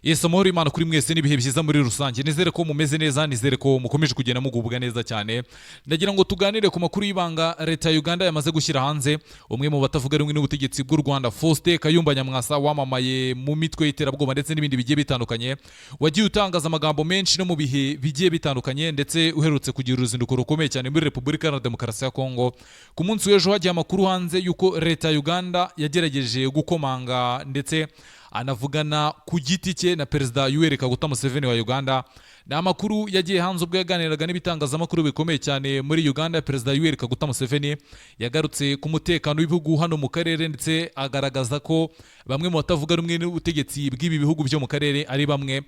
Yesu amahoro Imana kuri mwese n'ibihe byiza muri rusange. Nizere ko mumeze neza, nizere ko mukomeje kugenda mugubwa neza cyane. Ndagira ngo tuganire ku makuru y'ibanga leta ya Uganda yamaze gushyira hanze. Umwe mu batavuga rumwe n'ubutegetsi bw'u Rwanda, Faustin Kayumba Nyamwasa, wamamaye mu mitwe y'iterabwoba ndetse n'ibindi bigiye bitandukanye, wagiye utangaza amagambo menshi no mu bihe bigiye bitandukanye, ndetse uherutse kugira uruzinduko rukomeye cyane muri Repubulika Iharanira Demokarasi ya Kongo. Ku munsi w'ejo hagiye amakuru hanze yuko leta ya Uganda yagerageje gukomanga ndetse anavugana ku giti cye na Perezida Yoweri Kaguta Museveni wa Uganda. Ni amakuru yagiye hanze ubwo yaganiraga n'ibitangazamakuru bikomeye cyane muri Uganda. Perezida Yoweri Kaguta Museveni yagarutse ku mutekano w'ibihugu hano mu karere, ndetse agaragaza ko bamwe mu batavuga rumwe n'ubutegetsi bw'ibi bihugu byo mu karere ari bamwe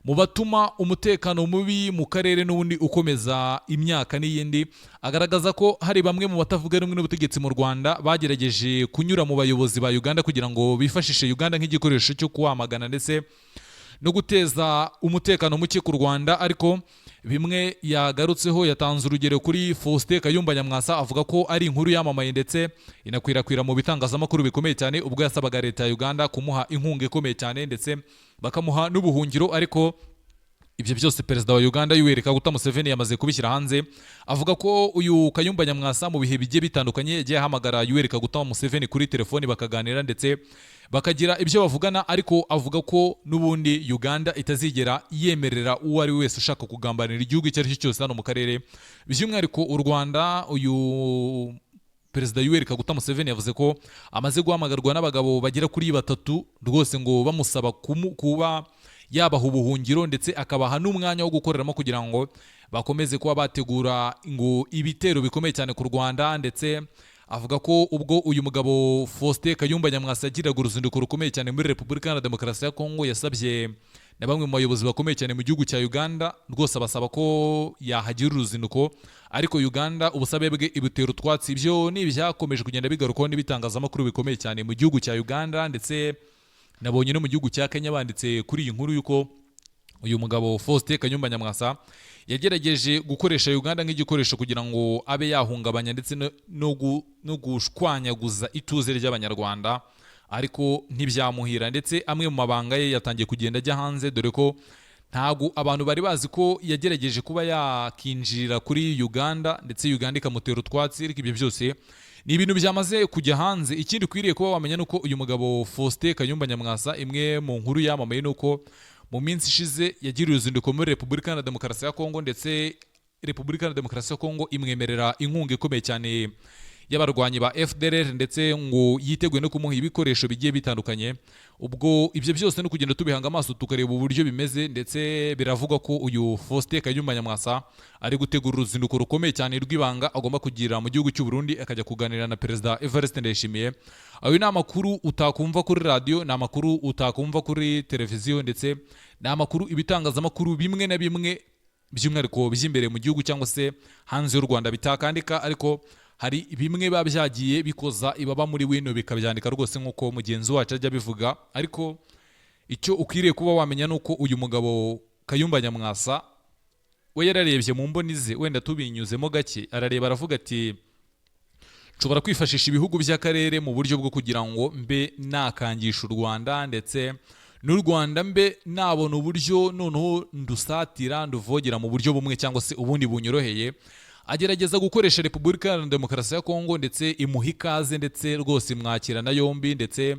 mu batuma umutekano mubi mu karere n'ubundi ukomeza imyaka n'iyindi. Agaragaza ko hari bamwe mu batavuga rumwe n'ubutegetsi mu Rwanda bagerageje kunyura mu bayobozi ba Uganda kugira ngo bifashishe Uganda nk'igikoresho cyo kuwamagana ndetse no guteza umutekano muke ku Rwanda. Ariko bimwe yagarutseho, yatanze urugero kuri Faustin Kayumba Nyamwasa, avuga ko ari inkuru yamamaye ndetse inakwirakwira mu bitangazamakuru bikomeye cyane, ubwo yasabaga leta ya Uganda kumuha inkunga ikomeye cyane ndetse bakamuha n'ubuhungiro. Ariko ibyo byose Perezida wa Uganda Yoweri Kaguta Museveni yamaze kubishyira hanze. Avuga ko uyu Kayumba Nyamwasa mu bihe bigiye bitandukanye yagiye ahamagara Yoweri Kaguta Museveni kuri telefoni bakaganira ndetse bakagira ibyo bavugana, ariko avuga ko n'ubundi Uganda itazigera yemerera uwo ari we wese ushaka kugambanira igihugu icyo ari cyo cyose hano mu karere, by'umwihariko u Rwanda. Uyu Perezida Yoweri Kaguta Museveni yavuze ko amaze guhamagarwa n'abagabo bagera kuri 3 rwose ngo bamusaba kuba yabaha ubuhungiro ndetse akabaha n'umwanya wo gukoreramo kugira ngo bakomeze kuba bategura ngo ibitero bikomeye cyane ku Rwanda. Ndetse avuga ko ubwo uyu mugabo Faustin Kayumba Nyamwasa yagiraga uruzinduko rukomeye cyane muri Repubulika Iharanira Demokarasi ya Kongo, yasabye na bamwe mu bayobozi bakomeye cyane mu gihugu cya Uganda rwose abasaba ko yahagira uruzinduko, ariko Uganda ubusabe bwe ibutera utwatsi. Ibyo ni ibyakomeje kugenda bigarukaho n'ibitangazamakuru bikomeye cyane mu gihugu cya Uganda, ndetse nabonye no mu gihugu cya Kenya banditse kuri iyi nkuru yuko uyu mugabo Faustin Kayumba Nyamwasa yagerageje gukoresha Uganda nk'igikoresho kugira ngo abe yahungabanya ndetse no gushwanyaguza ituze ry'Abanyarwanda, ariko ntibyamuhira. Ndetse amwe mu mabanga ye yatangiye kugenda ajya hanze, dore ko ntago abantu bari bazi ko yagerageje kuba yakinjirira kuri Uganda ndetse Uganda ikamutera utwatsi. Ariko ibyo byose ni ibintu byamaze kujya hanze. Ikindi ukwiriye kuba wamenya nuko uyu mugabo Faustin Kayumba Nyamwasa, imwe mu nkuru yamamaye nuko mu minsi ishize yagiriye uruzinduko muri Repubulika Iharanira Demokarasi ya Kongo, ndetse Repubulika Iharanira Demokarasi ya Kongo imwemerera inkunga ikomeye cyane y'abarwanyi ba FDLR, ndetse ngo yiteguye no kumuha ibikoresho bigiye bitandukanye. Ubwo ibyo byose no kugenda tubihanga amaso tukareba uburyo bimeze, ndetse biravugwa ko uyu Faustin Kayumba Nyamwasa ari gutegura uruzinduko rukomeye cyane rw'ibanga agomba kugira mu gihugu cy'u Burundi, akajya kuganira na Perezida Evariste Ndayishimiye. Ayo ni amakuru utakumva kuri radio, ni amakuru utakumva kuri televiziyo, ndetse ni amakuru ibitangazamakuru bimwe na bimwe by'umwihariko by'imbere mu gihugu cyangwa se hanze y'u Rwanda bitakandika, ariko hari bimwe babyagiye bikoza ibaba muri wino bikabyandika rwose nk'uko mugenzi wacu ajya bivuga. Ariko icyo ukwiriye kuba wamenya nuko uyu mugabo Kayumba Nyamwasa we yararebye mu mboni ze, wenda tubinyuzemo gake, arareba aravuga ati nshobora kwifashisha ibihugu by'akarere mu buryo bwo kugira ngo mbe nakangisha u Rwanda, ndetse n'u Rwanda mbe nabona uburyo noneho ndusatira nduvogera mu buryo bumwe cyangwa se ubundi bunyoroheye. Agerageza gukoresha Repubulika Iharanira Demokarasi ya Kongo, ndetse imuha ikaze ndetse rwose imwakirana yombi, ndetse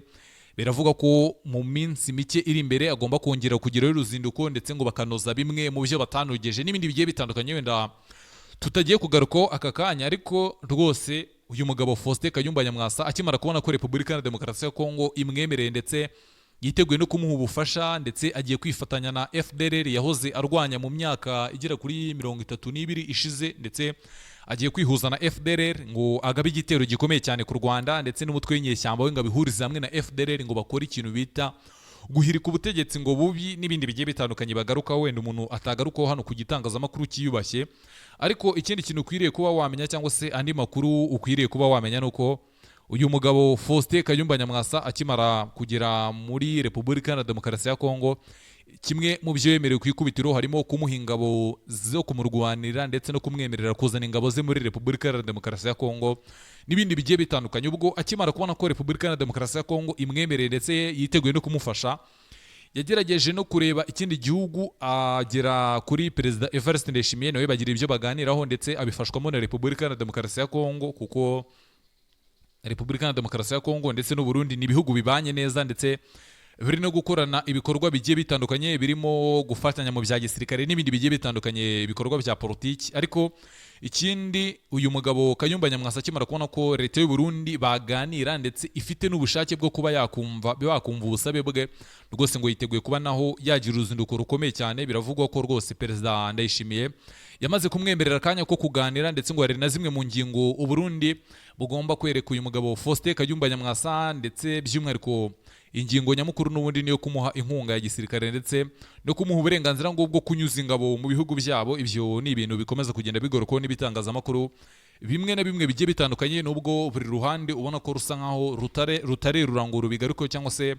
biravuga ko mu minsi mike iri imbere agomba kongera kugiraho uruzinduko, ndetse ngo bakanoza bimwe mu byo batanogeje n'ibindi bigiye bitandukanye wenda tutagiye kugarukaho aka kanya. Ariko rwose uyu mugabo Faustin Kayumba Nyamwasa akimara kubona ko Repubulika Iharanira Demokarasi ya Kongo imwemereye ndetse yiteguye no kumuha ubufasha, ndetse agiye kwifatanya na FDLR yahoze arwanya mu myaka igera kuri 32 ishize, ndetse agiye kwihuza na FDLR ngo agabe igitero gikomeye cyane ku Rwanda, ndetse n'umutwe w'inyeshyamba we ngo abihurize hamwe na FDLR ngo bakore ikintu bita guhirika ubutegetsi ngo bubi, n'ibindi bigiye bitandukanye bagarukaho wenda umuntu atagarukaho hano ku gitangazamakuru kiyubashye. Ariko ikindi kintu ukwiriye kuba wamenya cyangwa se andi makuru ukwiriye kuba wamenya nuko uyu mugabo Faustin Kayumba Nyamwasa akimara kugera muri Repubulika Iharanira Demokarasi ya Kongo, kimwe mu byo yemerewe ku ikubitiro harimo kumuha ingabo zo kumurwanira ndetse no kumwemerera kuzana ingabo ze muri Repubulika Iharanira Demokarasi ya Kongo n'ibindi bigiye bitandukanye. Ubwo akimara kubona ko Repubulika Iharanira Demokarasi ya Kongo imwemereye ndetse yiteguye no kumufasha, yagerageje no kureba ikindi gihugu agera kuri perezida Evariste Ndayishimiye nawe bagira ibyo baganiraho ndetse abifashwamo na Repubulika na Demokarasi ya Kongo kuko Repubulika na Demokarasi ya Kongo ndetse n'u Burundi ni ibihugu bibanye neza ndetse biri no gukorana ibikorwa bigiye bitandukanye birimo gufatanya mu bya gisirikare n'ibindi bigiye bitandukanye ibikorwa bya politiki. Ariko ikindi uyu mugabo Kayumba Nyamwasa akimara kubona ko leta y'u Burundi baganira ndetse ifite n'ubushake bwo kuba yakumva ubusabe bwe rwose ngo yiteguye kuba naho yagira uruzinduko rukomeye cyane. Biravugwa ko rwose perezida Ndayishimiye yamaze kumwemerera akanya ko kuganira ndetse ngo hari na zimwe mu ngingo u Burundi bugomba kwereka uyu mugabo Faustin Kayumba Nyamwasa ndetse by'umwihariko ingingo nyamukuru n'ubundi niyo kumuha inkunga ya gisirikare ndetse no kumuha uburenganzira ngo bwo kunyuza ingabo mu bihugu byabo. Ibyo ni ibintu bikomeza kugenda bigoroko n'ibitangazamakuru bimwe na bimwe bigiye bitandukanye, nubwo buri ruhande ubona ko rusa nkaho rutare rurangura bigaruko cyangwa se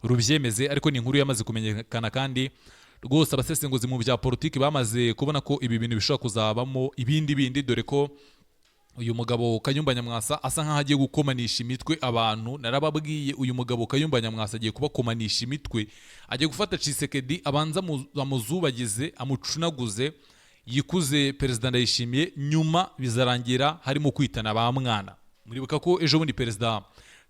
rubyemeze, ariko ni inkuru yamaze kumenyekana kandi rwose abasesenguzi mu bya politiki bamaze kubona ko ibi bintu bishobora kuzabamo ibindi dore ko uyu mugabo Kayumba Nyamwasa asa nkaho agiye gukomanisha imitwe abantu. Narababwiye uyu mugabo Kayumba Nyamwasa agiye kubakomanisha imitwe, agiye gufata Tshisekedi abanza amuzubagize amucunaguze yikuze perezida Ndayishimiye, nyuma bizarangira harimo kwitana ba mwana. Muribuka ko ejo bundi perezida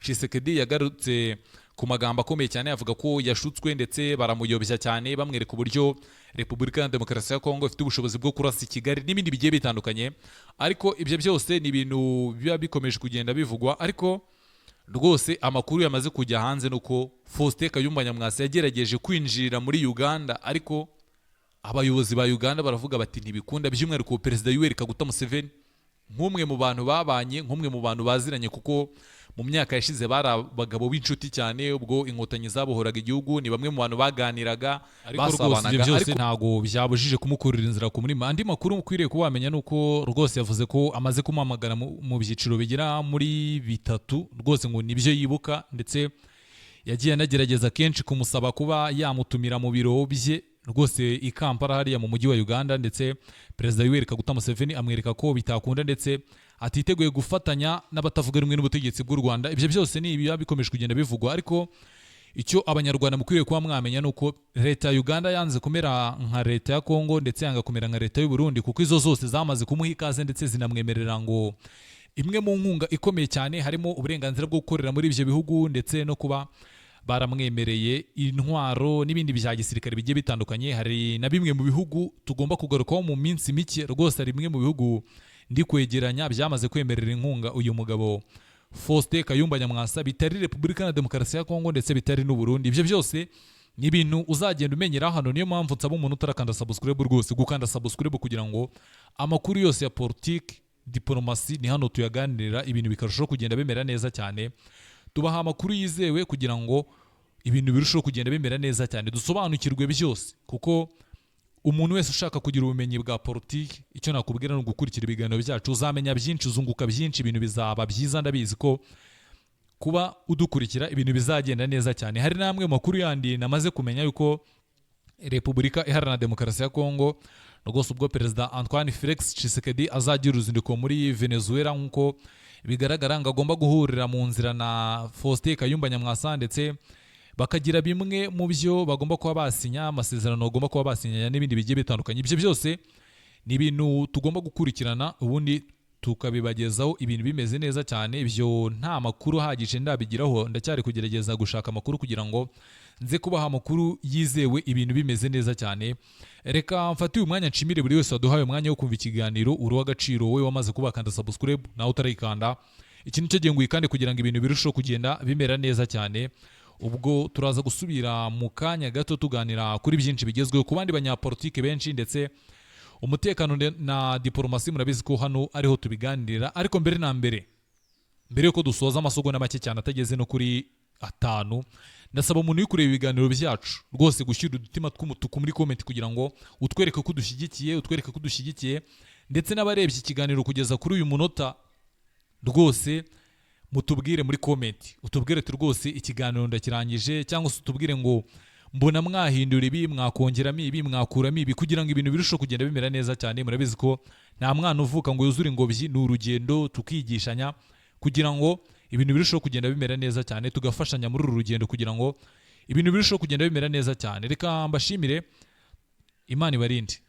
Tshisekedi yagarutse ku magambo akomeye cyane avuga ko yashutswe ndetse baramuyobya cyane bamwereka uburyo Repubulika ya Demokarasi ya Kongo ifite ubushobozi bwo kurasa Kigali n'ibindi bigiye bitandukanye. Ariko ibyo byose ni ibintu biba bikomeje kugenda bivugwa, ariko rwose amakuru yamaze kujya hanze nuko Faustin Kayumba Nyamwasa yagerageje kwinjirira muri Uganda, ariko abayobozi ba Uganda baravuga bati ntibikunda, by'umwihariko perezida Yoweri Kaguta Museveni nk'umwe mu bantu babanye, nk'umwe mu bantu baziranye, kuko mu myaka yashize bari abagabo b'inshuti cyane ubwo inkotanyi zabohoraga igihugu. Ni bamwe mu bantu baganiraga basabanaga, ariko ntago byabujije kumukurira inzira ku murima. Andi makuru mukwiriye kuba wamenya nuko rwose yavuze ko amaze kumuhamagara mu byiciro bigera muri 3 rwose ngo nibyo yibuka, ndetse yagiye anagerageza kenshi kumusaba kuba yamutumira mu biro bye rwose i Kampala hariya mu mujyi wa Uganda, ndetse perezida Yoweri Kaguta Museveni amwereka ko bitakunda ndetse atiteguye gufatanya n'abatavuga rumwe n'ubutegetsi bw'u Rwanda. Ibyo byose ni ibiba bikomeje kugenda bivugwa, ariko icyo abanyarwanda mukwiriye kuba mwamenya nuko leta ya Uganda yanze kumera nka leta ya Kongo ndetse yanga kumera nka leta y'u Burundi, kuko izo zose zamaze kumuha ikaze ndetse zinamwemerera ngo imwe mu nkunga ikomeye cyane harimo uburenganzira bwo gukorera muri ibyo bihugu ndetse no kuba baramwemereye intwaro n'ibindi bya gisirikare bigiye bitandukanye. Hari na bimwe mu bihugu tugomba kugarukaho mu minsi mike, rwose hari bimwe mu bihugu ndi kwegeranya byamaze kwemerera inkunga uyu mugabo Faustin Kayumba Nyamwasa, bitari Repubulika na Demokarasi ya Kongo ndetse bitari n'u Burundi. Ibyo byose ni ibintu uzagenda umenyera hano, niyo mpamvu nsaba umuntu utarakanda subscribe rwose gukanda subscribe kugira ngo amakuru yose ya politiki diplomasi ni hano tuyaganirira, ibintu bikarushaho kugenda bimera neza cyane. Tubaha amakuru yizewe kugira ngo ibintu birushaho kugenda bimera neza cyane, dusobanukirwe byose, kuko umuntu wese ushaka kugira ubumenyi bwa politiki, icyo nakubwira ni ugukurikira ibiganiro byacu, uzamenya byinshi, uzunguka byinshi, ibintu bizaba byiza. Ndabizi ko kuba udukurikira ibintu bizagenda neza cyane. Hari namwe makuru yandi namaze kumenya yuko Repubulika Iharanira Demokarasi ya Kongo rwose ubwo perezida Antoine Felix Tshisekedi azagira uruzinduko muri Venezuela, nk'uko bigaragara ngo agomba guhurira mu nzira na Faustin Kayumba Nyamwasa, ndetse bakagira bimwe mu byo bagomba kuba basinya, amasezerano bagomba kuba basinya n'ibindi bigiye bitandukanye. Ibyo byose ni ibintu tugomba gukurikirana ubundi tukabibagezaho ibintu bimeze neza cyane. Ibyo nta makuru ahagije ndabigiraho, ndacyari kugerageza gushaka amakuru kugira ngo nze kubaha amakuru yizewe, ibintu bimeze neza cyane. Reka mfate uyu mwanya nshimire buri wese waduhaye umwanya wo kumva ikiganiro, uri w'agaciro wowe wamaze kubakanda subscribe nawe utarayikanda. Iki nicyo gihe nguyikande kugira ngo ibintu birusheho kugenda bimera neza cyane. Ubwo turaza gusubira mu kanya gato tuganira kuri byinshi bigezweho ku bandi banyapolitike benshi, ndetse umutekano na diplomasi murabizi ko hano ariho tubiganirira. Ariko mbere na mbere yuko dusoza amasogonda make cyane atageze no kuri 5, ndasaba umuntu uri kureba ibiganiro byacu rwose gushyira udutima tw'umutuku muri comment kugira ngo utwereke ko dushyigikiye, ndetse n'abarebye ikiganiro kugeza kuri uyu munota rwose mutubwire muri comment, utubwire ati rwose ikiganiro ndakirangije, cyangwa se utubwire ngo mbona mwahindura ibi, mwakongeramo ibi, mwakuramo ibi, kugira ngo ibintu birusheho kugenda bimera neza cyane. Murabizi ko nta mwana uvuka ngo yuzure ingobyi, ni urugendo tukigishanya kugira ngo ibintu birusheho kugenda bimera neza cyane, tugafashanya muri uru rugendo kugira ngo ibintu birushaho kugenda bimera neza cyane. Reka mbashimire, Imana ibarinde.